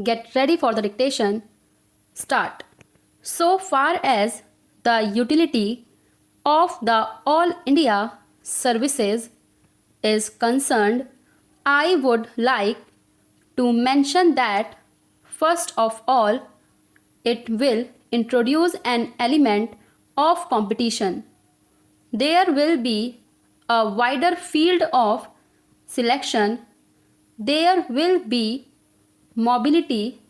Get ready for the dictation. Start. So far as the utility of the All India services is concerned, I would like to mention that first of all, it will introduce an element of competition. There will be a wider field of selection. There will be mobility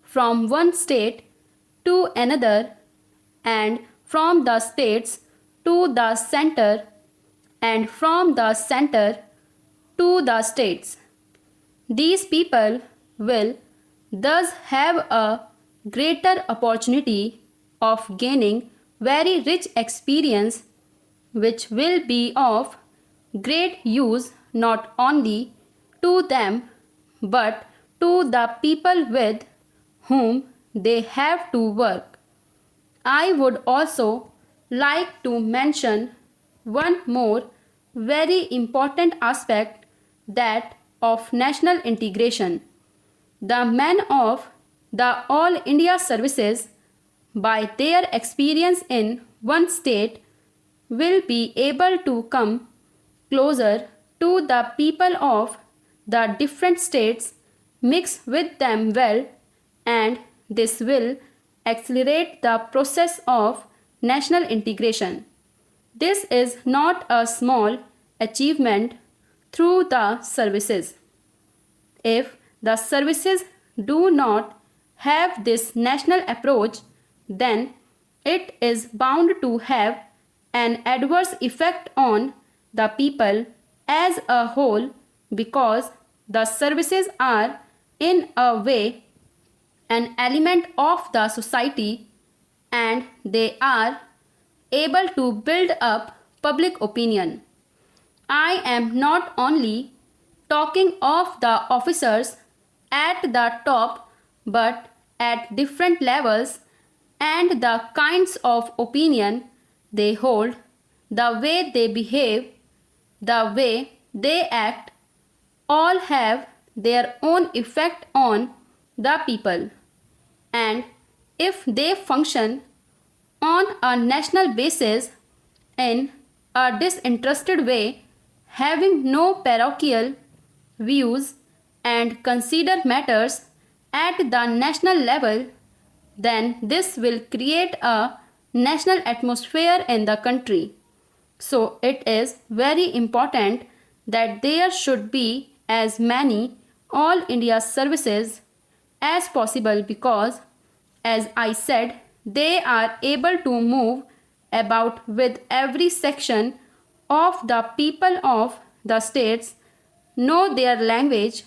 from one state to another and from the states to the center and from the center to the states. These people will thus have a greater opportunity of gaining very rich experience which will be of great use not only to them but to the people with whom they have to work. I would also like to mention one more very important aspect, that of national integration. The men of the All India services, by their experience in one state, will be able to come closer to the people of the different states, mix with them well, and this will accelerate the process of national integration. This is not a small achievement through the services. If the services do not have this national approach, then it is bound to have an adverse effect on the people as a whole, because the services are in a way an element of the society and they are able to build up public opinion. I am not only talking of the officers at the top but at different levels and the kinds of opinion they hold, the way they behave, the way they act, all have their own effect on the people. And if they function on a national basis in a disinterested way, having no parochial views and consider matters at the national level, then this will create a national atmosphere in the country. So it is very important that there should be as many All India services as possible, because, as I said, they are able to move about with every section of the people of the states, know their language,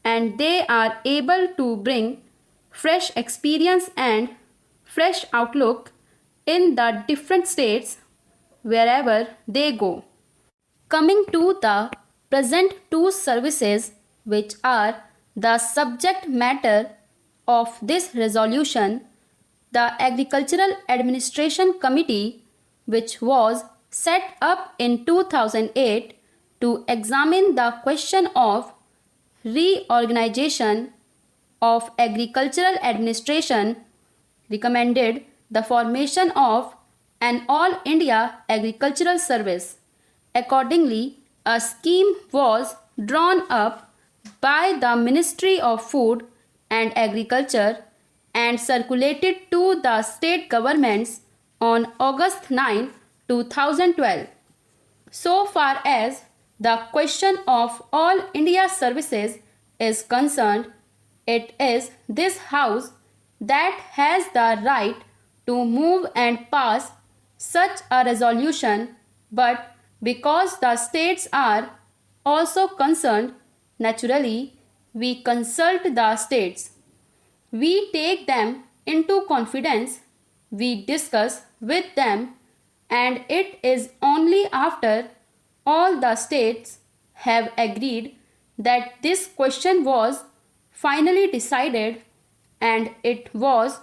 and they are able to bring fresh experience and fresh outlook in the different states wherever they go. Coming to the present two services which are the subject matter of this resolution, the Agricultural Administration Committee, which was set up in 2008 to examine the question of reorganization of agricultural administration, recommended the formation of an All India Agricultural Service. Accordingly, a scheme was drawn up by the Ministry of Food and Agriculture and circulated to the state governments on August 9, 2012. So far as the question of All India services is concerned, it is this House that has the right to move and pass such a resolution, but because the states are also concerned, naturally, we consult the states. We take them into confidence, we discuss with them, and it is only after all the states have agreed that this question was finally decided and it was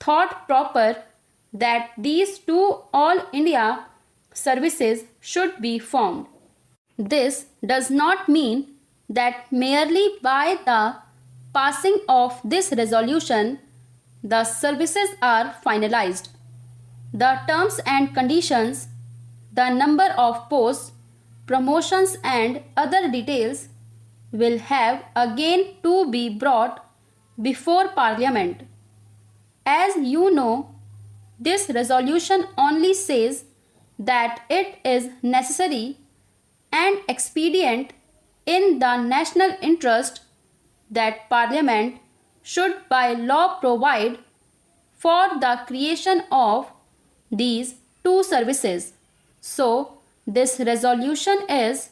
thought proper that these two All India services should be formed. This does not mean that merely by the passing of this resolution, the services are finalized. The terms and conditions, the number of posts, promotions and other details will have again to be brought before Parliament. As you know, this resolution only says that it is necessary and expedient in the national interest that Parliament should by law provide for the creation of these two services. So, this resolution is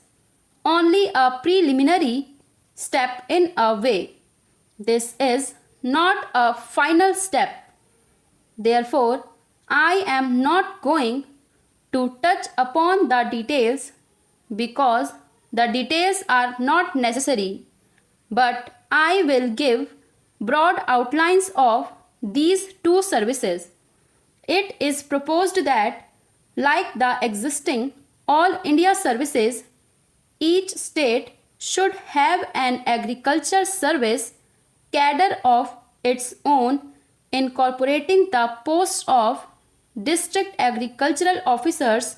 only a preliminary step in a way. This is not a final step. Therefore, I am not going to touch upon the details because the details are not necessary, but I will give broad outlines of these two services. It is proposed that, like the existing All India services, each state should have an agriculture service cadre of its own, incorporating the posts of district agricultural officers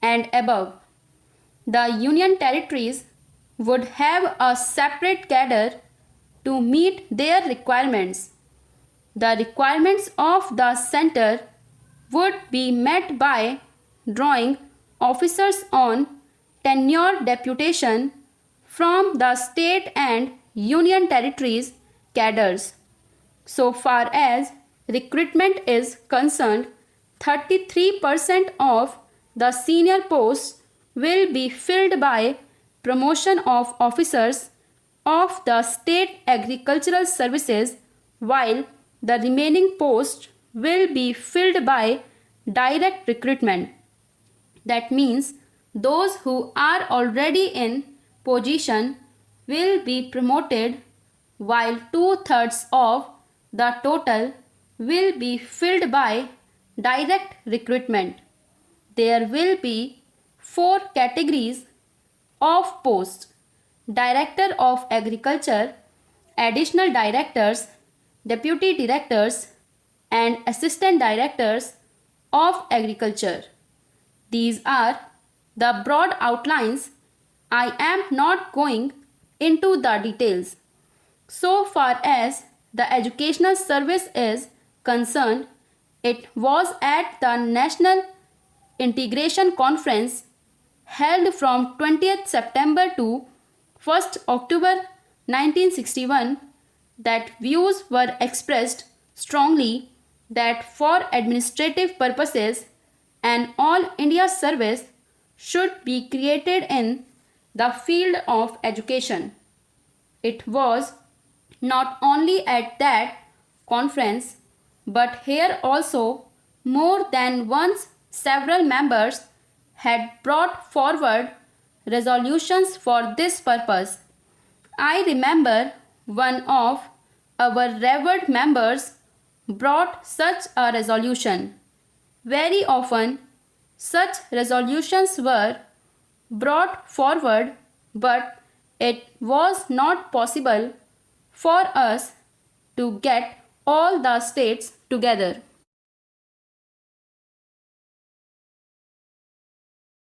and above. The union territories would have a separate cadre to meet their requirements. The requirements of the center would be met by drawing officers on tenure deputation from the state and union territories cadres. So far as recruitment is concerned, 33% of the senior posts will be filled by promotion of officers of the state agricultural services, while the remaining posts will be filled by direct recruitment. That means those who are already in position will be promoted, while 2/3 of the total will be filled by direct recruitment. There will be 4 categories of posts: Director of Agriculture, Additional Directors, Deputy Directors, and Assistant Directors of Agriculture. These are the broad outlines. I am not going into the details. So far as the educational service is concerned, it was at the National Integration Conference held from 20th September to 1st October 1961 that views were expressed strongly that for administrative purposes an all India service should be created in the field of education. It was not only at that conference but here also more than once several members had brought forward resolutions for this purpose. I remember one of our revered members brought such a resolution. Very often such resolutions were brought forward, but it was not possible for us to get all the states together.